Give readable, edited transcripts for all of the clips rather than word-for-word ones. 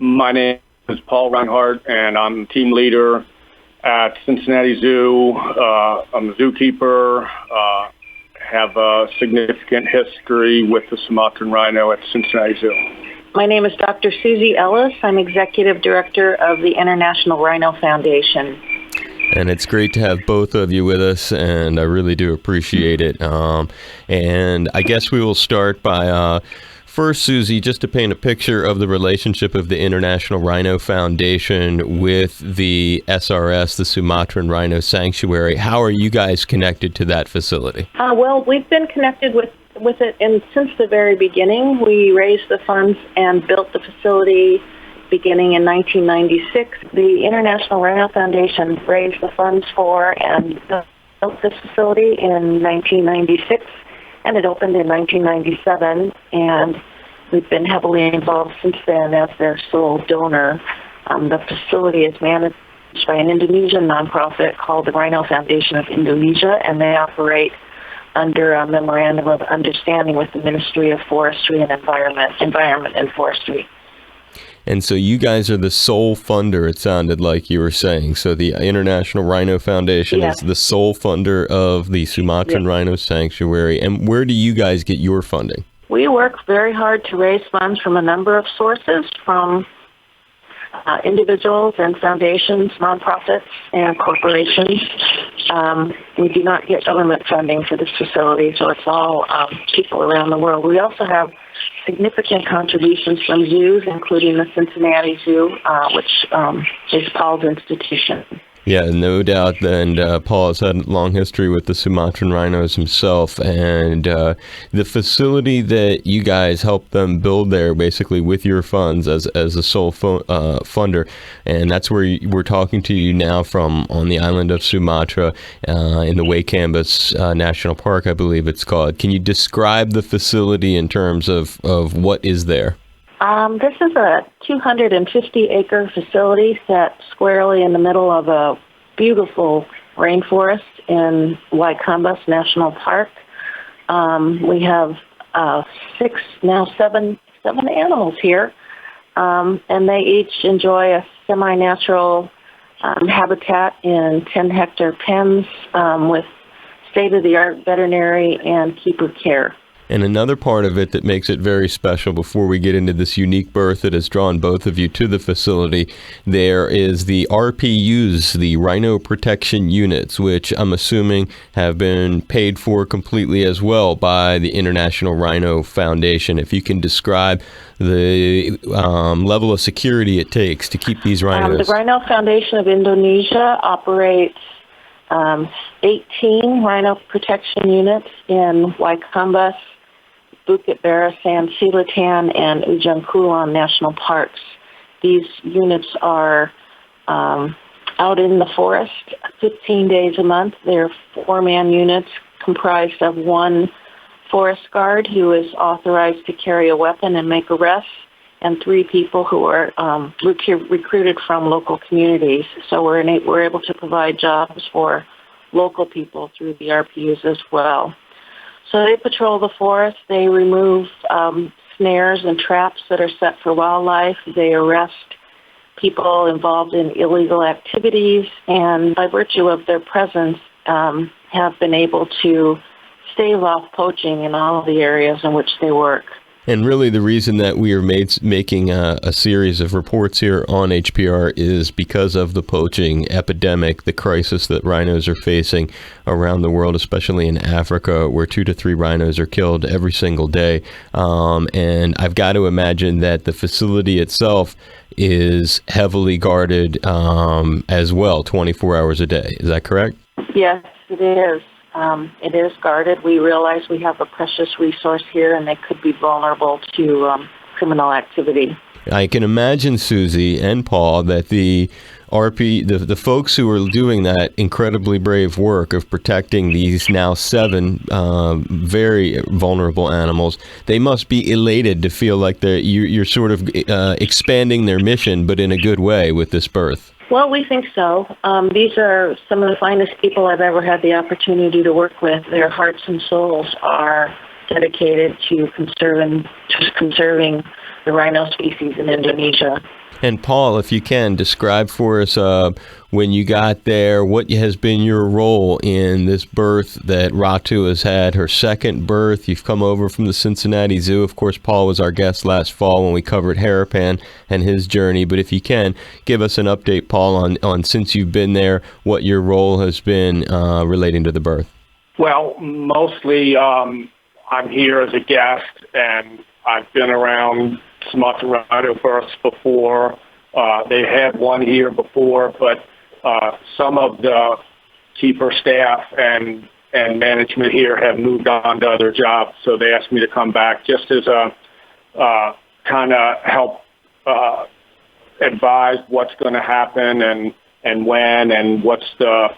My name is Paul Reinhart, and I'm team leader at Cincinnati Zoo. I'm a zookeeper, have a significant history with the Sumatran rhino at Cincinnati Zoo. My name is Dr. Susie Ellis. I'm executive director of the International Rhino Foundation. And it's great to have both of you with us, and I really do appreciate it. And I guess we will start by first, Susie, just to paint a picture of the relationship of the International Rhino Foundation with the SRS, the Sumatran Rhino Sanctuary. How are you guys connected to that facility? Well, we've been connected with it since the very beginning. We raised the funds and built the facility beginning in 1996. The International Rhino Foundation raised the funds for and built this facility in 1996, and it opened in 1997, and we've been heavily involved since then as their sole donor. The facility is managed by an Indonesian nonprofit called the Rhino Foundation of Indonesia, and they operate under a memorandum of understanding with the Ministry of Forestry and Environment and Forestry. And so you guys are the sole funder, it sounded like you were saying. So the International Rhino Foundation is the sole funder of the Sumatran Rhino Sanctuary. And where do you guys get your funding? We work very hard to raise funds from a number of sources, from individuals and foundations, nonprofits, and corporations. We do not get government funding for this facility, so it's all people around the world. We also have significant contributions from zoos, including the Cincinnati Zoo, which is Paul's institution. Yeah, no doubt. And Paul has had a long history with the Sumatran rhinos himself. And the facility that you guys helped them build there, basically with your funds as a sole funder, and that's where we're talking to you now from, on the island of Sumatra in the Way Kambas National Park, I believe it's called. Can you describe the facility in terms of what is there? This is a 250-acre facility set squarely in the middle of a beautiful rainforest in Way Kambas National Park. We have seven animals here, and they each enjoy a semi-natural habitat in 10-hectare pens with state-of-the-art veterinary and keeper care. And another part of it that makes it very special, before we get into this unique birth that has drawn both of you to the facility, there is the RPUs, the Rhino Protection Units, which I'm assuming have been paid for completely as well by the International Rhino Foundation. If you can describe the level of security it takes to keep these rhinos. The Rhino Foundation of Indonesia operates 18 Rhino Protection Units in Way Kambas, Bukit Barisan, Selatan, and Ujung Kulon National Parks. These units are out in the forest 15 days a month. They're 4-man units comprised of 1 forest guard who is authorized to carry a weapon and make arrests, and 3 people who are recruited from local communities. So we're able to provide jobs for local people through the RPUs as well. So they patrol the forest. They remove snares and traps that are set for wildlife. They arrest people involved in illegal activities, and by virtue of their presence, have been able to stave off poaching in all of the areas in which they work. And really the reason that we are making a series of reports here on HPR is because of the poaching epidemic, the crisis that rhinos are facing around the world, especially in Africa, where 2 to 3 rhinos are killed every single day. And I've got to imagine that the facility itself is heavily guarded as well, 24 hours a day. Is that correct? Yes, it is. It is guarded. We realize we have a precious resource here, and they could be vulnerable to criminal activity. I can imagine, Susie and Paul, that the folks who are doing that incredibly brave work of protecting these now 7 very vulnerable animals, they must be elated to feel like you're sort of expanding their mission, but in a good way with this birth. Well, we think so. These are some of the finest people I've ever had the opportunity to work with. Their hearts and souls are dedicated to conserving the rhino species in Indonesia. And Paul, if you can, describe for us when you got there, what has been your role in this birth that Ratu has had, her second birth. You've come over from the Cincinnati Zoo. Of course, Paul was our guest last fall when we covered Harapan and his journey. But if you can, give us an update, Paul, on since you've been there, what your role has been relating to the birth. Well, mostly I'm here as a guest, and I've been around Sumatran Rhino births before. They had one here before, but some of the keeper staff and management here have moved on to other jobs, so they asked me to come back just as a kind of help advise what's going to happen and when and what's the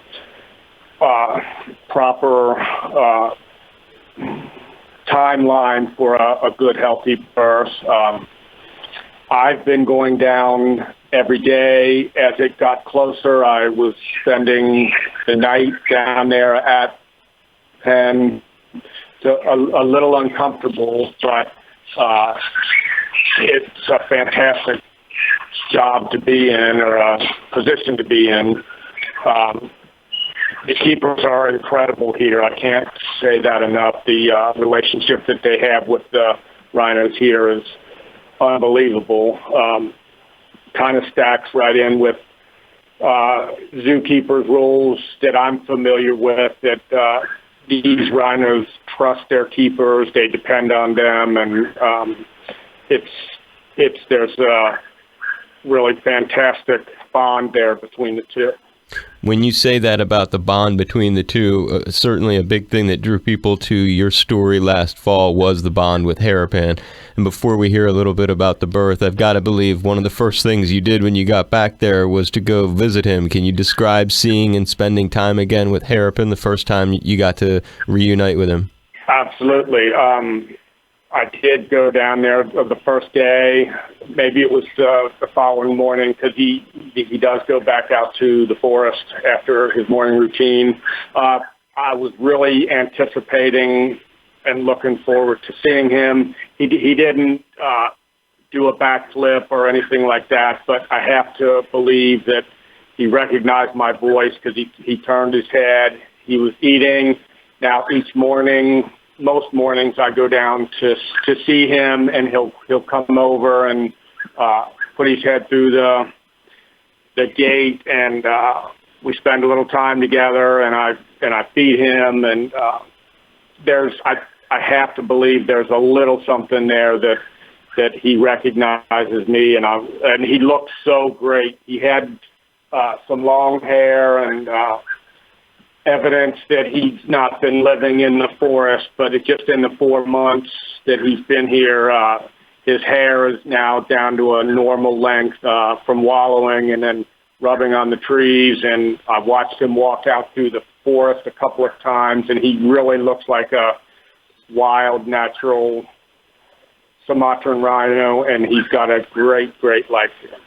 proper timeline for a good, healthy birth. I've been going down every day. As it got closer, I was spending the night down there at Penn. So a little uncomfortable, but it's a fantastic job to be in, or a position to be in. The keepers are incredible here. I can't say that enough. The relationship that they have with the rhinos here is unbelievable. Kind of stacks right in with zookeepers' rules that I'm familiar with, that these rhinos trust their keepers, they depend on them, and there's a really fantastic bond there between the two. When you say that about the bond between the two, certainly a big thing that drew people to your story last fall was the bond with Harapan. And before we hear a little bit about the birth, I've got to believe one of the first things you did when you got back there was to go visit him. Can you describe seeing and spending time again with Harapan the first time you got to reunite with him? Absolutely. I did go down there the first day. Maybe it was the following morning, because he does go back out to the forest after his morning routine. I was really anticipating and looking forward to seeing him. He didn't do a backflip or anything like that, but I have to believe that he recognized my voice, because he turned his head. He was eating. Now each morning, most mornings, I go down to see him, and he'll come over and put his head through the gate, and we spend a little time together, and I feed him, and I have to believe there's a little something there that he recognizes me, and he looked so great. He had some long hair and evidence that he's not been living in the forest, but it's just in the 4 months that he's been here, his hair is now down to a normal length from wallowing and then rubbing on the trees. And I've watched him walk out through the forest a couple of times, and he really looks like a wild, natural Sumatran rhino, and he's got a great, great life here.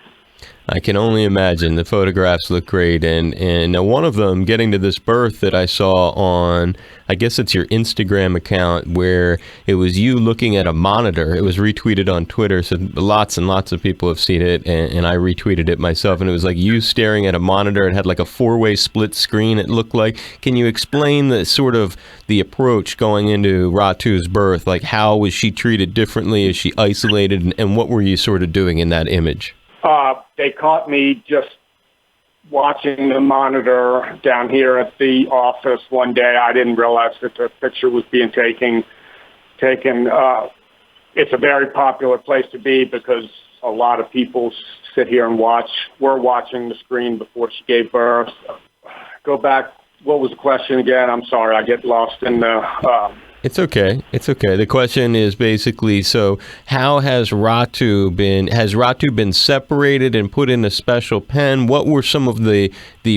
I can only imagine. The photographs look great, and one of them, getting to this birth that I saw on, I guess it's your Instagram account, where it was you looking at a monitor. It was retweeted on Twitter, so lots and lots of people have seen it, and I retweeted it myself, and it was like you staring at a monitor. It had like a 4-way split screen, it looked like. Can you explain the sort of the approach going into Ratu's birth? Like, how was she treated differently? Is she isolated, and what were you sort of doing in that image? They caught me just watching the monitor down here at the office one day. I didn't realize that the picture was being taken. It's a very popular place to be, because a lot of people sit here and watch. We're watching the screen before she gave birth. Go back. What was the question again? I'm sorry. I get lost in the... It's okay. It's okay. The question is basically, so how has Ratu been separated and put in a special pen? What were some of the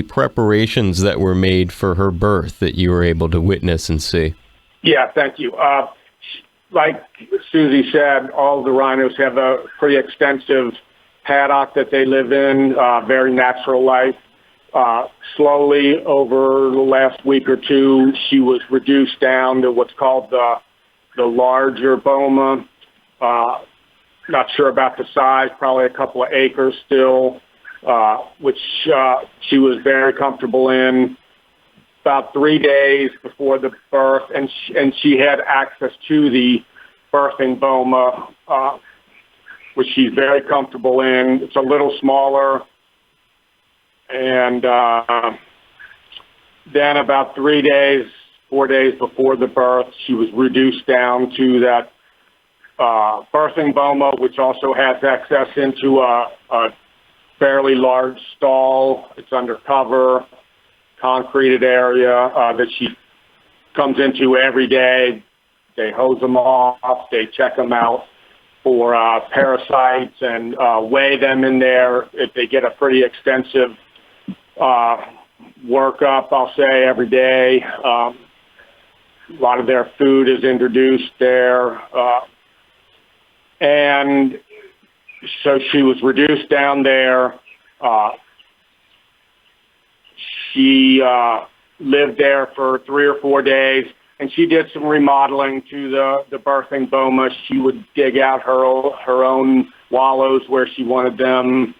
preparations that were made for her birth that you were able to witness and see? Yeah, thank you. Like Susie said, all the rhinos have a pretty extensive paddock that they live in, very natural life. Slowly over the last week or two, she was reduced down to what's called the larger boma. not sure about the size, probably a couple of acres still, which she was very comfortable in. About 3 days before the birth, and she had access to the birthing boma, which she's very comfortable in. It's a little smaller. And then about 4 days before the birth, she was reduced down to that birthing boma, which also has access into a fairly large stall. It's undercover, concreted area that she comes into every day. They hose them off. They check them out for parasites and weigh them in there. They get a pretty extensive workup, I'll say, every day. A lot of their food is introduced there. And so she was reduced down there. She lived there for 3 or 4 days, and she did some remodeling to the birthing boma. She would dig out her own wallows where she wanted them.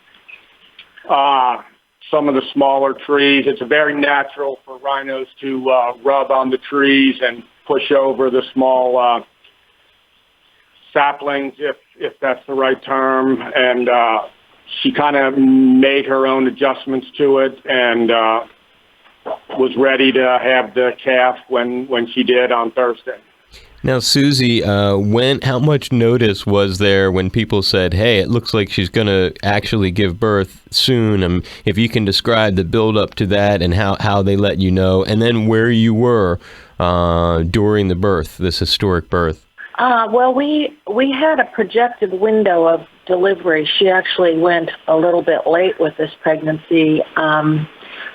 Some of the smaller trees, it's very natural for rhinos to rub on the trees and push over the small saplings, if that's the right term. And she kind of made her own adjustments to it, and was ready to have the calf when she did on Thursday. Now, Susie, how much notice was there when people said, hey, it looks like she's going to actually give birth soon? If you can describe the build up to that and how they let you know, and then where you were during the birth, this historic birth. Well, we had a projected window of delivery. She actually went a little bit late with this pregnancy.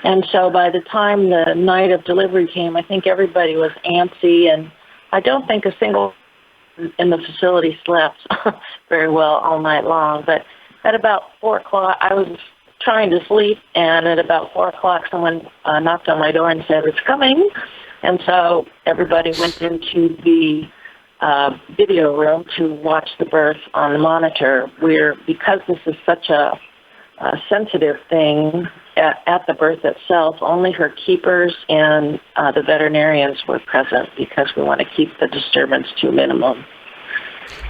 And so by the time the night of delivery came, I think everybody was antsy, and I don't think a single in the facility slept very well all night long. But at about 4 o'clock, I was trying to sleep, and at about 4 o'clock, someone knocked on my door and said, "It's coming." And so everybody went into the video room to watch the birth on the monitor. Because this is such a sensitive thing at the birth itself, only her keepers and the veterinarians were present because we want to keep the disturbance to a minimum.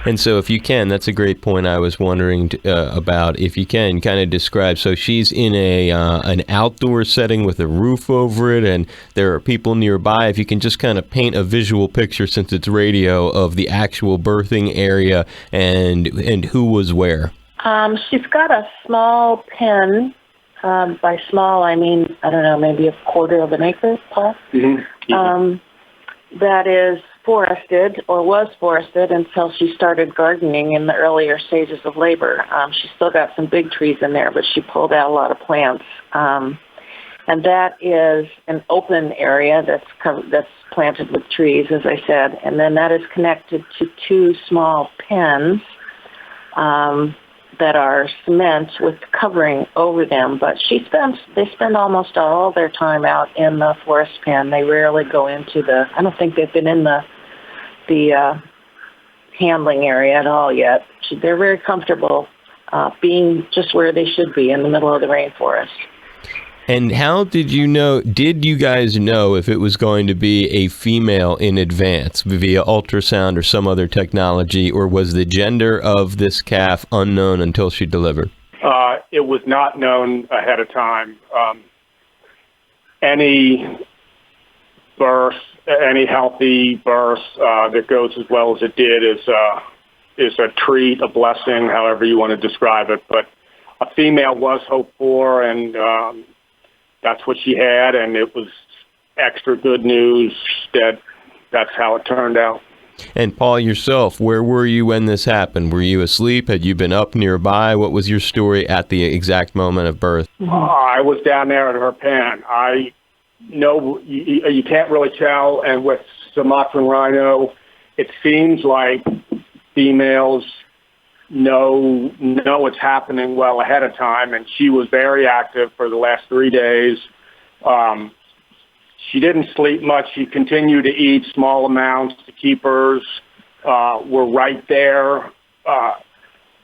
And so if you can, that's a great point I was wondering about. If you can, kind of describe. So she's in an outdoor setting with a roof over it, and there are people nearby. If you can just kind of paint a visual picture, since it's radio, of the actual birthing area and who was where. She's got a small pen. By small, I mean, I don't know, maybe 1/4 of an acre, Paul? Mm-hmm. That is forested, or was forested, until she started gardening in the earlier stages of labor. She's still got some big trees in there, but she pulled out a lot of plants. And that is an open area that's planted with trees, as I said. And then that is connected to 2 small pens that are cement with covering over them. But they spend almost all their time out in the forest pen. They rarely go into I don't think they've been in the handling area at all yet. They're very comfortable being just where they should be, in the middle of the rainforest. And how did you guys know if it was going to be a female in advance via ultrasound or some other technology, or was the gender of this calf unknown until she delivered? It was not known ahead of time. Any healthy birth that goes as well as it did is a treat, a blessing, however you want to describe it. But a female was hoped for, and that's what she had, and it was extra good news that's how it turned out. And Paul, yourself, where were you when this happened? Were you asleep? Had you been up nearby? What was your story at the exact moment of birth? I was down there at her pen. I know you can't really tell, and with Sumatran rhino, it seems like females know it's happening well ahead of time, and she was very active for the last 3 days. She didn't sleep much. She continued to eat small amounts. The keepers were right there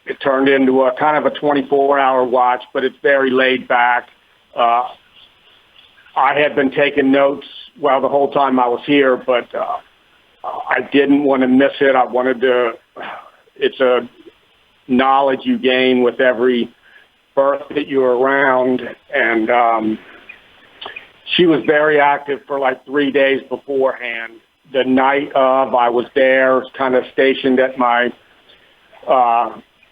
it turned into a kind of a 24-hour watch, but it's very laid back. I had been taking notes the whole time I was here, but I didn't want to miss it. I wanted to. It's a knowledge you gain with every birth that you're around, and she was very active for like 3 days beforehand. The night of, I was there, kind of stationed at my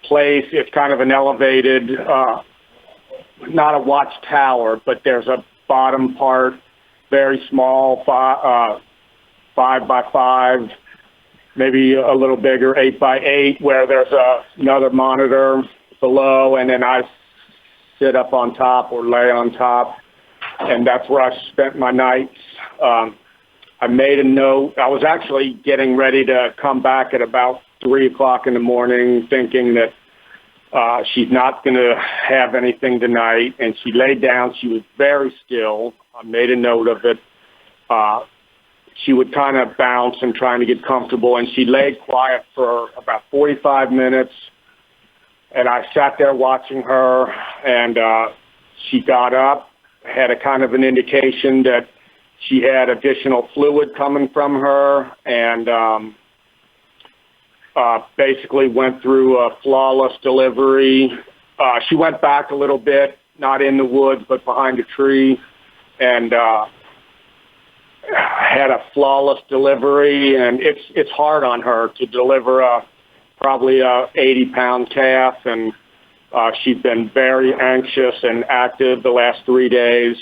place. It's kind of an elevated, not a watchtower, but there's a bottom part, very small, 5 by 5, maybe a little bigger, 8 by 8, where there's another monitor below, and then I sit up on top or lay on top, and that's where I spent my nights. I made a note. I was actually getting ready to come back at about 3 o'clock in the morning, thinking that she's not going to have anything tonight, and she laid down. She was very still. I made a note of it. She would kind of bounce and trying to get comfortable, and she laid quiet for about 45 minutes, and I sat there watching her, and she got up, had a kind of an indication that she had additional fluid coming from her, and basically went through a flawless delivery. She went back a little bit, not in the woods, but behind a tree, and had a flawless delivery. And it's hard on her to deliver probably a 80-pound calf, and she's been very anxious and active the last 3 days.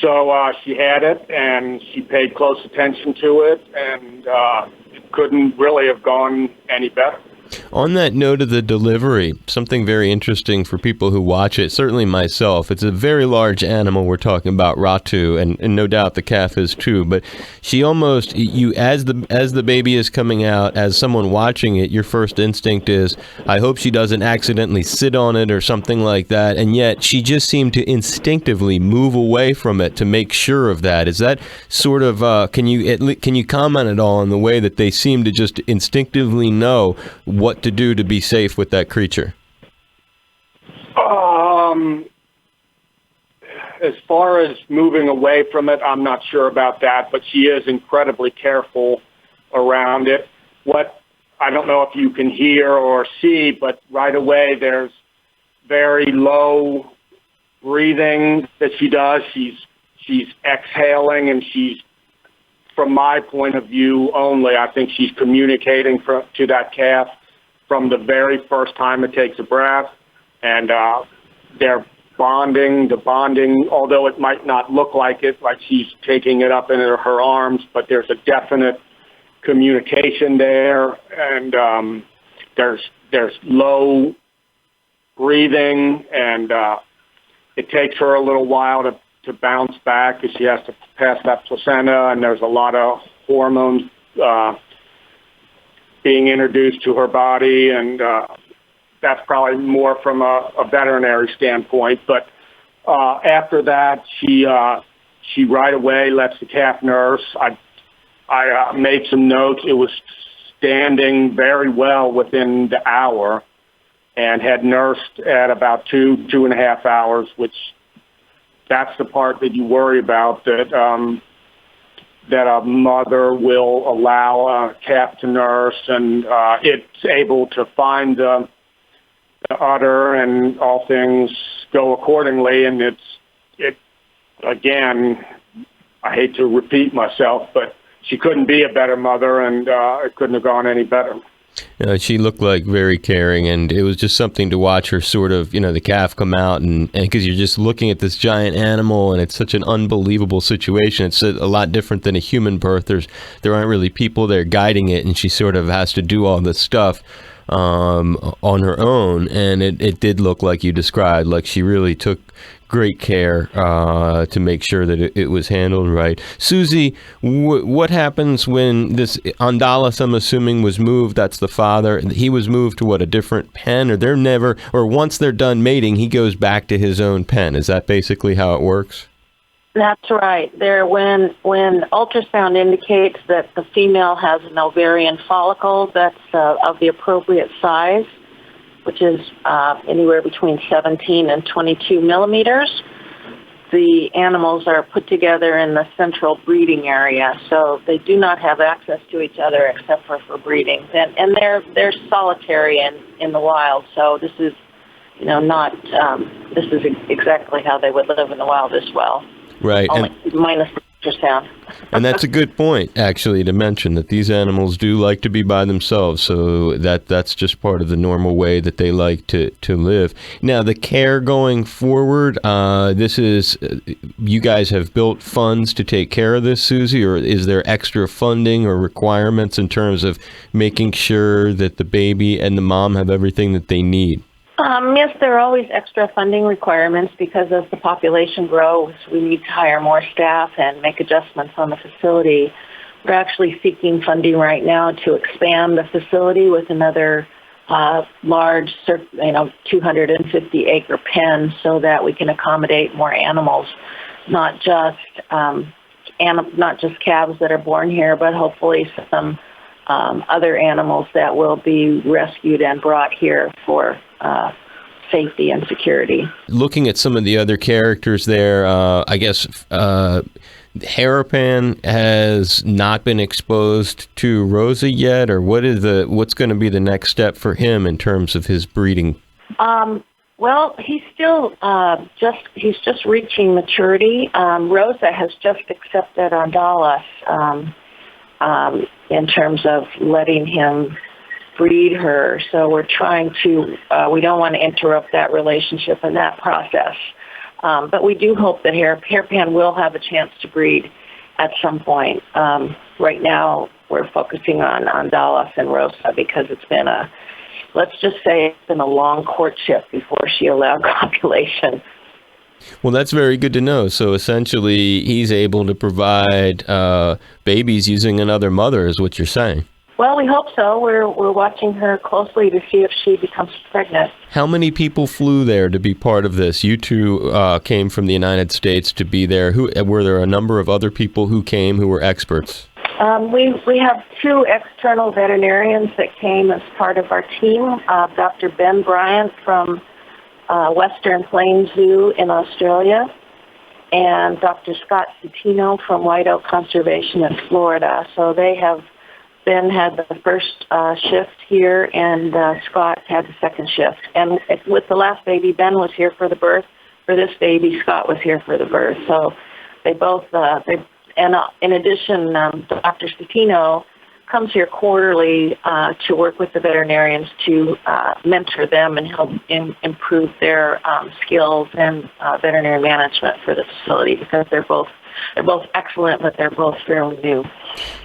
So she had it, and she paid close attention to it, and it couldn't really have gone any better. On that note of the delivery, something very interesting for people who watch it, certainly myself, it's a very large animal we're talking about, Ratu, and no doubt the calf is too, but she almost, as the baby is coming out, as someone watching it, your first instinct is, I hope she doesn't accidentally sit on it or something like that, and yet she just seemed to instinctively move away from it to make sure of that. Is that sort of, can you comment at all on the way that they seem to just instinctively know what to do to be safe with that creature? As far as moving away from it, I'm not sure about that, but she is incredibly careful around it. What I don't know if you can hear or see, but right away there's very low breathing that she does. She's exhaling, and she's, from my point of view only, I think she's communicating to that calf from the very first time it takes a breath, and they're bonding. The bonding, although it might not look like it, like she's taking it up in her arms, but there's a definite communication there, and there's low breathing, and it takes her a little while to bounce back because she has to pass that placenta, and there's a lot of hormones being introduced to her body, and that's probably more from a veterinary standpoint. But after that, she right away lets the calf nurse. I made some notes. It was standing very well within the hour, and had nursed at about 2.5 hours, which that's the part that you worry about, that a mother will allow a calf to nurse, and it's able to find the udder, and all things go accordingly. And it again, I hate to repeat myself, but she couldn't be a better mother, and it couldn't have gone any better. She looked like very caring, and it was just something to watch her sort of, the calf come out, and because you're just looking at this giant animal, and it's such an unbelievable situation. It's a lot different than a human birth. There aren't really people there guiding it, and she sort of has to do all this stuff on her own, and it did look like you described, like she really took great care to make sure that it was handled right. Susie, what happens when this Andalas, I'm assuming, was moved? That's the father. He was moved to a different pen, or once they're done mating, he goes back to his own pen. Is that basically how it works? That's right. When ultrasound indicates that the female has an ovarian follicle that's of the appropriate size, which is anywhere between 17 and 22 millimeters, the animals are put together in the central breeding area, so they do not have access to each other except for breeding. And they're solitary in the wild, so this is this is exactly how they would live in the wild as well. Right. Only minus the ultrasound. And that's a good point, actually, to mention that these animals do like to be by themselves, so that's just part of the normal way that they like to live. Now, the care going forward, you guys have built funds to take care of this, Susie, or is there extra funding or requirements in terms of making sure that the baby and the mom have everything that they need? Yes, there are always extra funding requirements because as the population grows, we need to hire more staff and make adjustments on the facility. We're actually seeking funding right now to expand the facility with another large, 250-acre pen so that we can accommodate more animals, not just calves that are born here, but hopefully some other animals that will be rescued and brought here for safety and security. Looking at some of the other characters there, I guess Hairpan has not been exposed to Rosa yet, or what's going to be the next step for him in terms of his breeding? Well, he's still he's just reaching maturity. Rosa has just accepted Andalas in terms of letting him breed her. So we're trying to, we don't want to interrupt that relationship and that process. But we do hope that Hairpan will have a chance to breed at some point. Right now, we're focusing on Dallas and Rosa because it's been let's just say it's been a long courtship before she allowed copulation. Well, that's very good to know. So essentially, he's able to provide babies using another mother, is what you're saying. Well, we hope so. We're watching her closely to see if she becomes pregnant. How many people flew there to be part of this? You two came from the United States to be there. Were there a number of other people who came who were experts? We have two external veterinarians that came as part of our team. Dr. Ben Bryant from Western Plains Zoo in Australia, and Dr. Scott Citino from White Oak Conservation in Florida. So they have Ben had the first shift here, and Scott had the second shift. And with the last baby, Ben was here for the birth. For this baby, Scott was here for the birth. So they both, and in addition, Dr. Citino comes here quarterly to work with the veterinarians to mentor them and help improve their skills and veterinary management for the facility because they're both excellent, but they're both fairly new.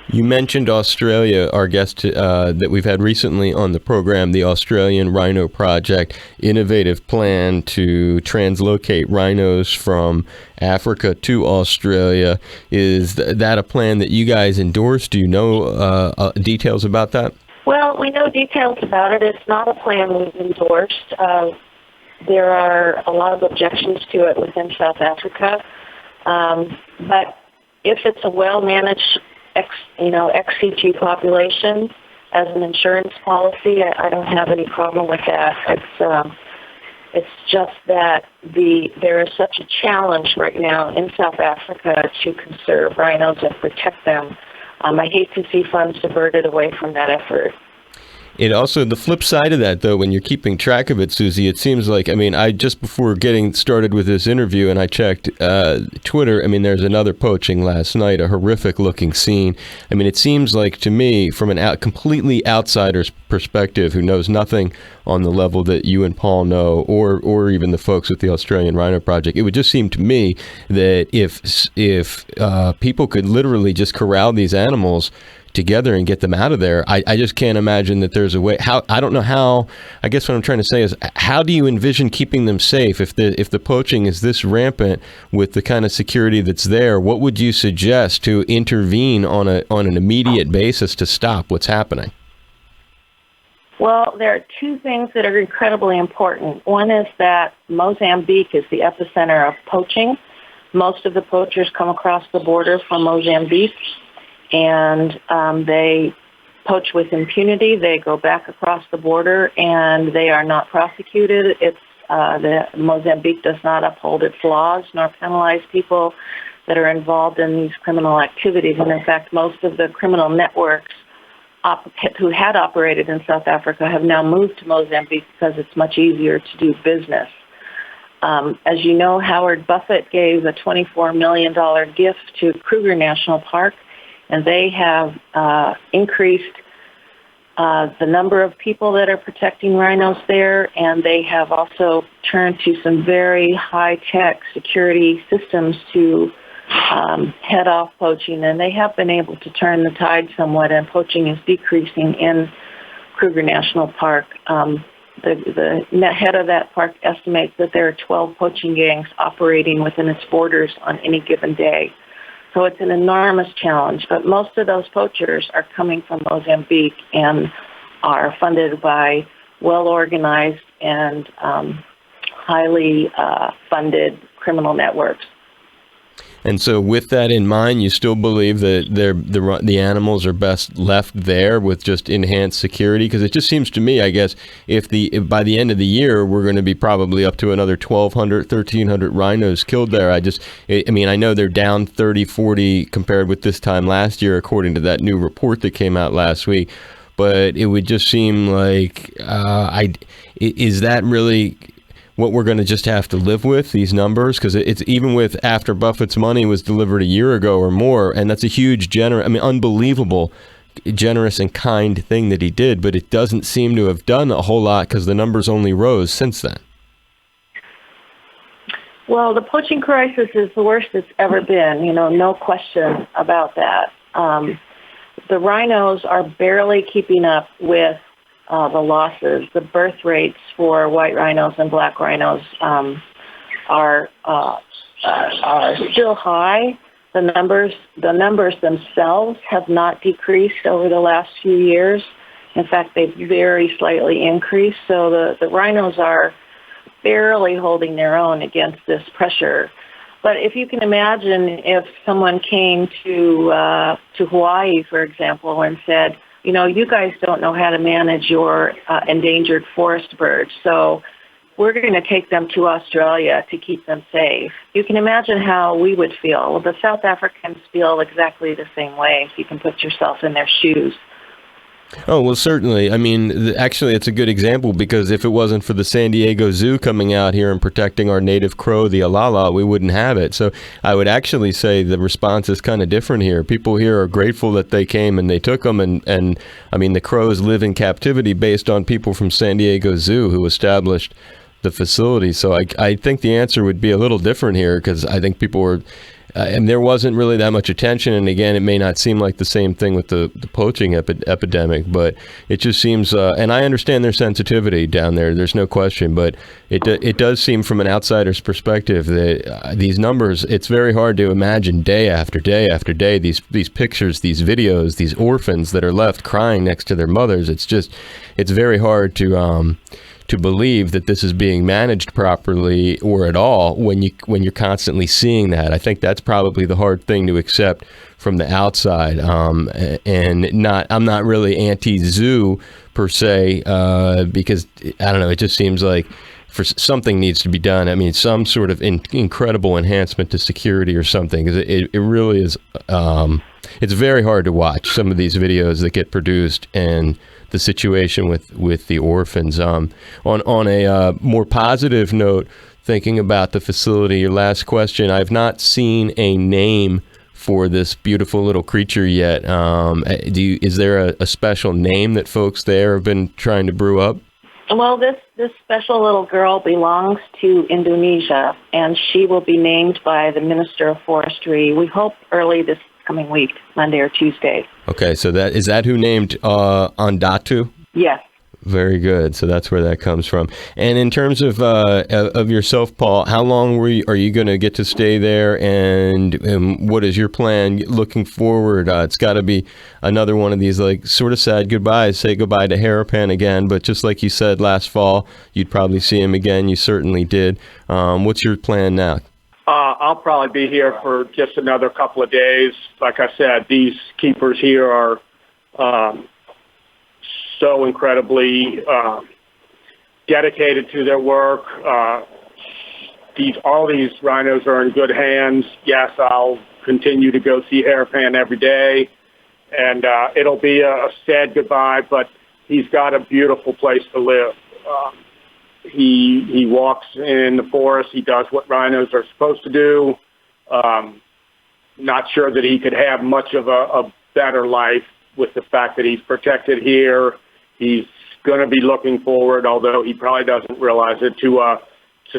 You mentioned Australia, our guest that we've had recently on the program, the Australian Rhino Project, innovative plan to translocate rhinos from Africa to Australia. Is that a plan that you guys endorsed? Do you know details about that? Well, we know details about it. It's not a plan we've endorsed. There are a lot of objections to it within South Africa. But if it's a well-managed, ex-situ population as an insurance policy, I don't have any problem with that. It's just that there is such a challenge right now in South Africa to conserve rhinos and protect them. I hate to see funds diverted away from that effort. It also, the flip side of that, though, when you're keeping track of it, Susie, it seems like, I just before getting started with this interview and I checked Twitter, there's another poaching last night, a horrific looking scene. It seems like to me, from a completely outsider's perspective who knows nothing on the level that you and Paul know, or even the folks with the Australian Rhino Project, it would just seem to me that if people could literally just corral these animals together and get them out of there, I just can't imagine that there's a way. I don't know how. I guess what I'm trying to say is, how do you envision keeping them safe if the poaching is this rampant with the kind of security that's there? What would you suggest to intervene on an immediate basis to stop what's happening? Well, there are two things that are incredibly important. One is that Mozambique is the epicenter of poaching. Most of the poachers come across the border from Mozambique, and they poach with impunity. They go back across the border, and they are not prosecuted. Mozambique does not uphold its laws nor penalize people that are involved in these criminal activities. And in fact, most of the criminal networks who had operated in South Africa have now moved to Mozambique because it's much easier to do business. As you know, Howard Buffett gave a $24 million gift to Kruger National Park, and they have increased the number of people that are protecting rhinos there, and they have also turned to some very high-tech security systems to head off poaching, and they have been able to turn the tide somewhat, and poaching is decreasing in Kruger National Park. The head of that park estimates that there are 12 poaching gangs operating within its borders on any given day. So it's an enormous challenge, but most of those poachers are coming from Mozambique and are funded by well-organized and highly funded criminal networks. And so with that in mind, you still believe that the animals are best left there with just enhanced security? Because it just seems to me, I guess, if by the end of the year, we're going to be probably up to another 1,200, 1,300 rhinos killed there. I know they're down 30, 40 compared with this time last year, according to that new report that came out last week. But it would just seem like, is that really what we're going to just have to live with, these numbers? Because it's even with after Buffett's money was delivered a year ago or more, and that's a huge, unbelievable, generous and kind thing that he did, but it doesn't seem to have done a whole lot because the numbers only rose since then. Well, the poaching crisis is the worst it's ever been, no question about that. The rhinos are barely keeping up with the losses. The birth rates for white rhinos and black rhinos are still high. The numbers themselves have not decreased over the last few years. In fact, they've very slightly increased. So the rhinos are barely holding their own against this pressure. But if you can imagine if someone came to Hawaii, for example, and said, you guys don't know how to manage your endangered forest birds, so we're going to take them to Australia to keep them safe. You can imagine how we would feel. Well, the South Africans feel exactly the same way, if you can put yourself in their shoes. Oh, well, certainly. Actually, it's a good example because if it wasn't for the San Diego Zoo coming out here and protecting our native crow, the alala, we wouldn't have it. So I would actually say the response is kind of different here. People here are grateful that they came and they took them. And the crows live in captivity based on people from San Diego Zoo who established the facility. So I think the answer would be a little different here because I think people were... and there wasn't really that much attention. And again, it may not seem like the same thing with the poaching epidemic, but it just seems, and I understand their sensitivity down there, there's no question, but it does seem from an outsider's perspective that these numbers, it's very hard to imagine day after day after day, these pictures, these videos, these orphans that are left crying next to their mothers. It's very hard to believe that this is being managed properly or at all when you're constantly seeing that. I think that's probably the hard thing to accept from the outside. I'm not really anti-zoo per se because I don't know. It just seems like something needs to be done. Some sort of incredible enhancement to security or something. Because it really is. It's very hard to watch some of these videos that get produced and the situation with the orphans. On a more positive note, thinking about the facility, your last question, I've not seen a name for this beautiful little creature yet. Is there a special name that folks there have been trying to brew up? Well, this special little girl belongs to Indonesia, and she will be named by the Minister of Forestry, we hope early this coming week, Monday or Tuesday. Okay, so is that who named Datu? Yes. Very good. So that's where that comes from. And in terms of yourself, Paul, how long are you going to get to stay there, and what is your plan looking forward? It's got to be another one of these sort of sad goodbyes. Say goodbye to Harapan again, but just like you said last fall, you'd probably see him again. You certainly did. What's your plan now? I'll probably be here for just another couple of days. Like I said, these keepers here are so incredibly dedicated to their work. All these rhinos are in good hands. Yes, I'll continue to go see Harapan every day, and it'll be a sad goodbye, but he's got a beautiful place to live. He walks in the forest. He does what rhinos are supposed to do. Not sure that he could have much of a better life with the fact that he's protected here. He's going to be looking forward, although he probably doesn't realize it, to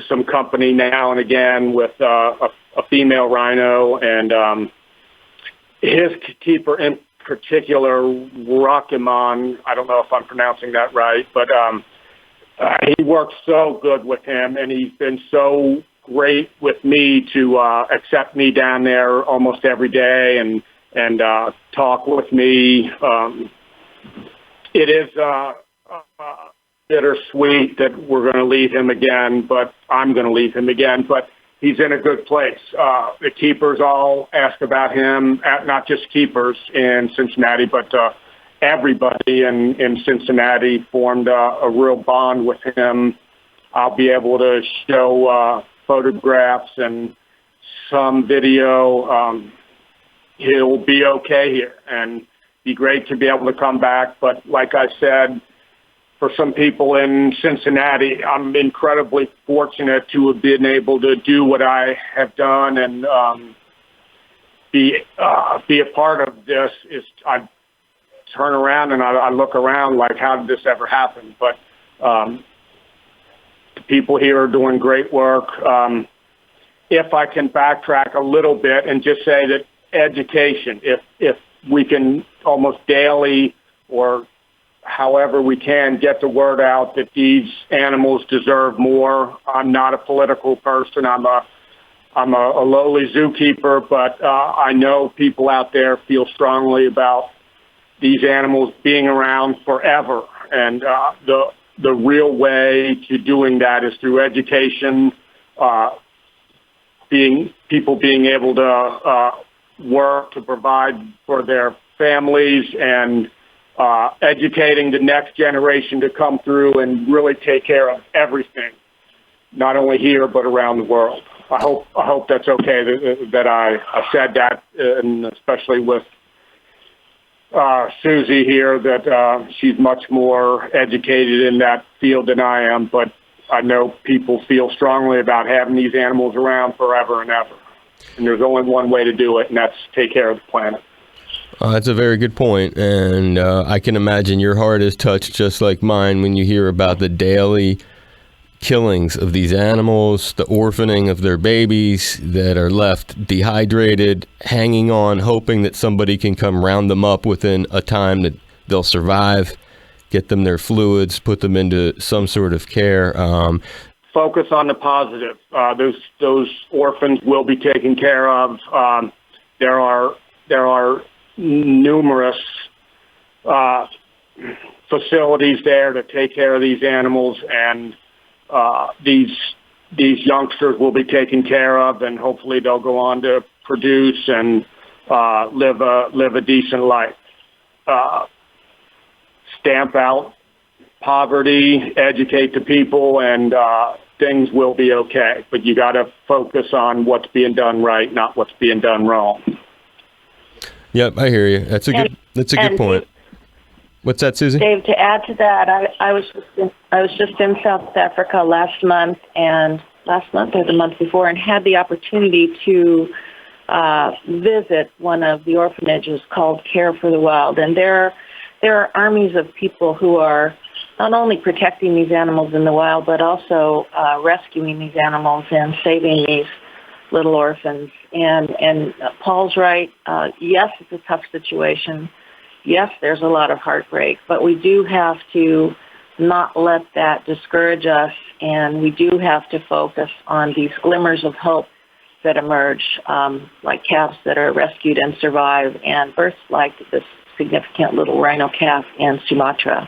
some company now and again with a female rhino. And his keeper in particular, Rakimon, I don't know if I'm pronouncing that right, but he works so good with him, and he's been so great with me to accept me down there almost every day and talk with me. It is bittersweet that we're going to leave him again, but I'm going to leave him again. But he's in a good place. The keepers all ask about him, not just keepers in Cincinnati, but everybody in Cincinnati formed a real bond with him. I'll be able to show photographs and some video. He'll be okay here, and be great to be able to come back. But like I said, for some people in Cincinnati, I'm incredibly fortunate to have been able to do what I have done and be a part of this. I turn around and I look around like, how did this ever happen? But the people here are doing great work. If I can backtrack a little bit and just say that education, if we can almost daily or however we can get the word out that these animals deserve more. I'm not a political person. I'm a lowly zookeeper, but I know people out there feel strongly about these animals being around forever. And the real way to doing that is through education, people being able to work to provide for their families and educating the next generation to come through and really take care of everything, not only here but around the world. I hope that's okay that I said that, and especially with Susie here, that she's much more educated in that field than I am. But I know people feel strongly about having these animals around forever and ever. And there's only one way to do it, and that's take care of the planet. That's a very good point, and I can imagine your heart is touched just like mine when you hear about the daily killings of these animals, the orphaning of their babies that are left dehydrated, hanging on, hoping that somebody can come round them up within a time that they'll survive, get them their fluids, put them into some sort of care. Focus on the positive. Those orphans will be taken care of. There are numerous facilities there to take care of these animals, and these youngsters will be taken care of, and hopefully they'll go on to produce and live a decent life. Stamp out poverty, educate the people, and things will be okay. But you got to focus on what's being done right, not what's being done wrong. Yep, I hear you. That's a good point. What's that, Susie? Dave, to add to that, I was just in South Africa last month or the month before, and had the opportunity to visit one of the orphanages called Care for the Wild. And there are armies of people who are not only protecting these animals in the wild, but also rescuing these animals and saving these little orphans. And Paul's right. Yes, it's a tough situation. Yes, there's a lot of heartbreak, but we do have to not let that discourage us, and we do have to focus on these glimmers of hope that emerge, like calves that are rescued and survive, and births like this significant little rhino calf in Sumatra.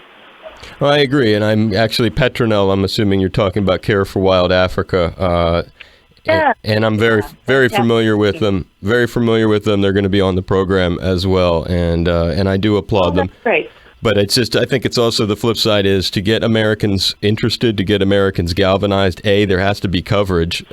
Well, I agree, and I'm actually Petronel. I'm assuming you're talking about Care for Wild Africa. Yeah. And I'm very familiar with them. Very familiar with them. They're going to be on the program as well, and I do applaud them. That's great. But it's just, I think it's also the flip side is to get Americans interested, to get Americans galvanized. A, there has to be coverage,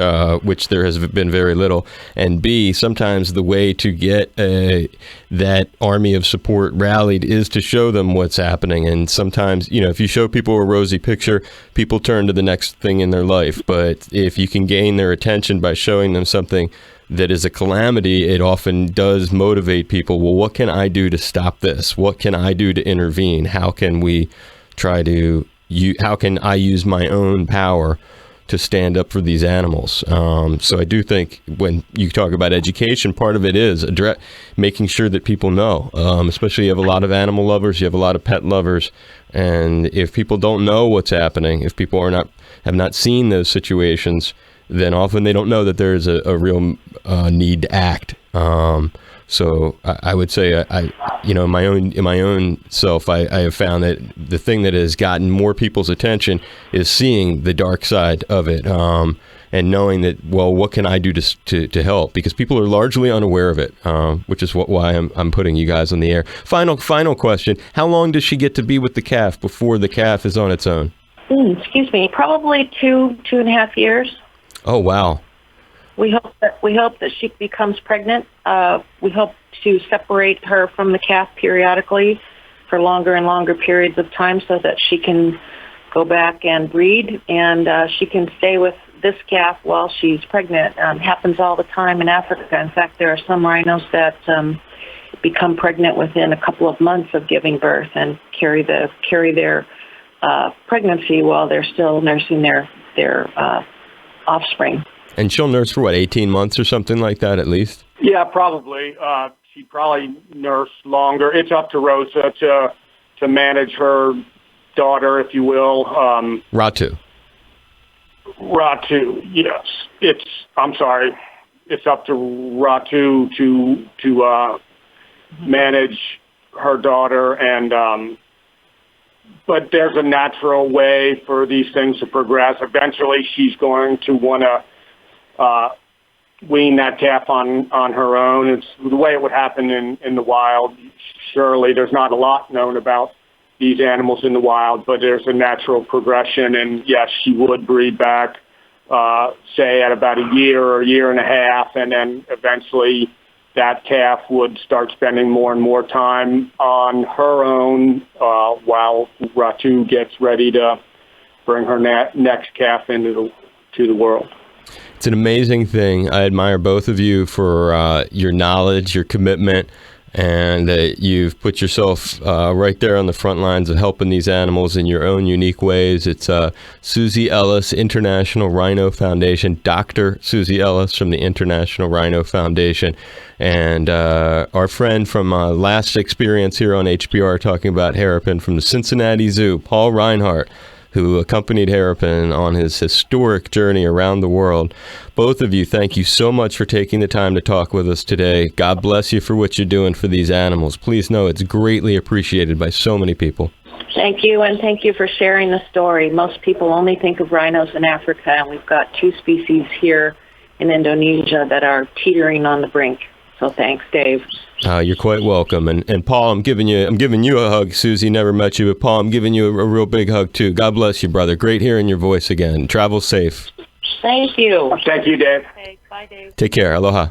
which there has been very little. And B, sometimes the way to get that army of support rallied is to show them what's happening. And sometimes, if you show people a rosy picture, people turn to the next thing in their life. But if you can gain their attention by showing them something that is a calamity, it often does motivate people. Well, what can I do to stop this? What can I do to intervene? How can we how can I use my own power to stand up for these animals? So I do think when you talk about education, part of it is making sure that people know, especially you have a lot of animal lovers, you have a lot of pet lovers. And if people don't know what's happening, if people have not seen those situations, then often they don't know that there's a real need to act. So I would say, in my own self, I have found that the thing that has gotten more people's attention is seeing the dark side of it, and knowing that, well, what can I do to help? Because people are largely unaware of it, which is why I'm putting you guys on the air. Final question: how long does she get to be with the calf before the calf is on its own? Excuse me, probably 2.5 years. Oh, wow. We hope that she becomes pregnant. We hope to separate her from the calf periodically for longer and longer periods of time so that she can go back and breed, and she can stay with this calf while she's pregnant. Happens all the time in Africa. In fact, there are some rhinos that become pregnant within a couple of months of giving birth and carry their pregnancy while they're still nursing their offspring. And she'll nurse for 18 months or something like that at least? Yeah, probably. She'd probably nurse longer. It's up to Rosa to manage her daughter, if you will. Ratu, yes. It's up to Ratu to manage her daughter, and but there's a natural way for these things to progress. Eventually, she's going to want to wean that calf on her own. It's the way it would happen in the wild. Surely there's not a lot known about these animals in the wild, but there's a natural progression. And yes, she would breed back, say at about a year or a year and a half. And then eventually that calf would start spending more and more time on her own while Ratu gets ready to bring her next calf into the world. It's an amazing thing. I admire both of you for your knowledge, your commitment, and that you've put yourself right there on the front lines of helping these animals in your own unique ways. It's Susie Ellis, International Rhino Foundation, Dr. Susie Ellis from the International Rhino Foundation, and our friend from last experience here on HPR talking about hairpin from the Cincinnati Zoo, Paul Reinhart, who accompanied Hairpin on his historic journey around the world. Both of you, thank you so much for taking the time to talk with us today. God bless you for what you're doing for these animals. Please know it's greatly appreciated by so many people. Thank you, and thank you for sharing the story. Most people only think of rhinos in Africa, and we've got 2 species here in Indonesia that are teetering on the brink. So thanks, Dave. You're quite welcome. And Paul, I'm giving you a hug. Susie never met you, but Paul, I'm giving you a real big hug too. God bless you, brother. Great hearing your voice again. Travel safe. Thank you. Thank you, Dave. Okay, bye, Dave. Take care. Aloha.